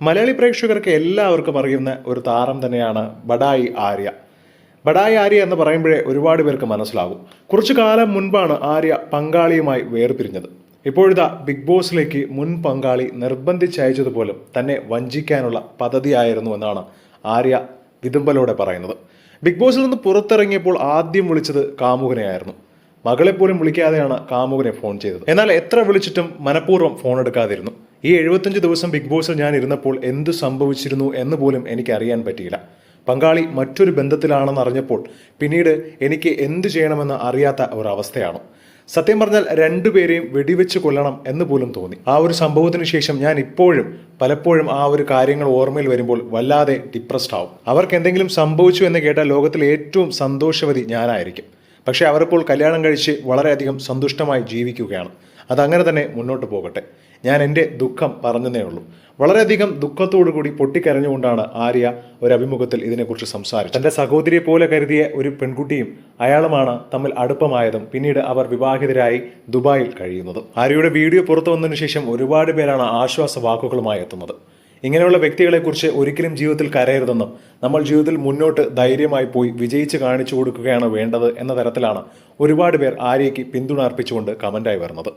മലയാളി പ്രേക്ഷകർക്ക് എല്ലാവർക്കും അറിയുന്ന ഒരു താരം തന്നെയാണ് ബഡായി ആര്യ. ബഡായി ആര്യ എന്ന് പറയുമ്പോഴേ ഒരുപാട് പേർക്ക് മനസ്സിലാകും. കുറച്ചു കാലം മുൻപാണ് ആര്യ പങ്കാളിയുമായി വേർപിരിഞ്ഞത്. ഇപ്പോഴിതാ ബിഗ് ബോസിലേക്ക് മുൻ പങ്കാളി നിർബന്ധിച്ചയച്ചതുപോലും തന്നെ വഞ്ചിക്കാനുള്ള പദ്ധതിയായിരുന്നു എന്നാണ് ആര്യ വിതുമ്പലോടെ പറയുന്നത്. ബിഗ് ബോസിൽ നിന്ന് പുറത്തിറങ്ങിയപ്പോൾ ആദ്യം വിളിച്ചത് കാമുകനെയായിരുന്നു. മകളെപ്പോലും വിളിക്കാതെയാണ് കാമുകനെ ഫോൺ ചെയ്തത്. എന്നാൽ എത്ര വിളിച്ചിട്ടും മനഃപൂർവ്വം ഫോൺ എടുക്കാതിരുന്നു. ഈ 75 ദിവസം ബിഗ് ബോസിൽ ഞാൻ ഇരുന്നപ്പോൾ എന്ത് സംഭവിച്ചിരുന്നു എന്ന് പോലും എനിക്ക് അറിയാൻ പറ്റിയില്ല. പങ്കാളി മറ്റൊരു ബന്ധത്തിലാണെന്ന് അറിഞ്ഞപ്പോൾ പിന്നീട് എനിക്ക് എന്ത് ചെയ്യണമെന്ന് അറിയാത്ത ഒരവസ്ഥയാണ്. സത്യം പറഞ്ഞാൽ രണ്ടുപേരെയും വെടിവെച്ച് കൊല്ലണം എന്ന് പോലും തോന്നി. ആ ഒരു സംഭവത്തിന് ശേഷം ഞാൻ ഇപ്പോഴും പലപ്പോഴും ആ ഒരു കാര്യങ്ങൾ ഓർമ്മയിൽ വരുമ്പോൾ വല്ലാതെ ഡിപ്രസ്ഡ് ആവും. അവർക്ക് എന്തെങ്കിലും സംഭവിച്ചു എന്ന് കേട്ടാൽ ലോകത്തിലെ ഏറ്റവും സന്തോഷവതി ഞാനായിരിക്കും. പക്ഷേ അവരിപ്പോൾ കല്യാണം കഴിച്ച് വളരെയധികം സന്തുഷ്ടമായി ജീവിക്കുകയാണ്. അതങ്ങനെ തന്നെ മുന്നോട്ട് പോകട്ടെ. ഞാൻ എൻ്റെ ദുഃഖം പറഞ്ഞതേ ഉള്ളൂ. വളരെയധികം ദുഃഖത്തോടു കൂടി പൊട്ടിക്കരഞ്ഞുകൊണ്ടാണ് ആര്യ ഒരു അഭിമുഖത്തിൽ ഇതിനെക്കുറിച്ച് സംസാരിച്ചത്. തൻ്റെ സഹോദരിയെ പോലെ കരുതിയ ഒരു പെൺകുട്ടിയും അയാളുമാണ് തമ്മിൽ അടുപ്പമായതും പിന്നീട് അവർ വിവാഹിതരായി ദുബായിൽ കഴിയുന്നതും. ആര്യയുടെ വീഡിയോ പുറത്തു വന്നതിന് ശേഷം ഒരുപാട് പേരാണ് ആശ്വാസ വാക്കുകളുമായി എത്തുന്നത്. ഇങ്ങനെയുള്ള വ്യക്തികളെക്കുറിച്ച് ഒരിക്കലും ജീവിതത്തിൽ കരയരുതെന്നും നമ്മൾ ജീവിതത്തിൽ മുന്നോട്ട് ധൈര്യമായി പോയി വിജയിച്ച് കാണിച്ചു കൊടുക്കുകയാണ് വേണ്ടത് എന്ന തരത്തിലാണ് ഒരുപാട് പേർ ആര്യയ്ക്ക് പിന്തുണ അർപ്പിച്ചുകൊണ്ട് കമൻ്റായി വരുന്നത്.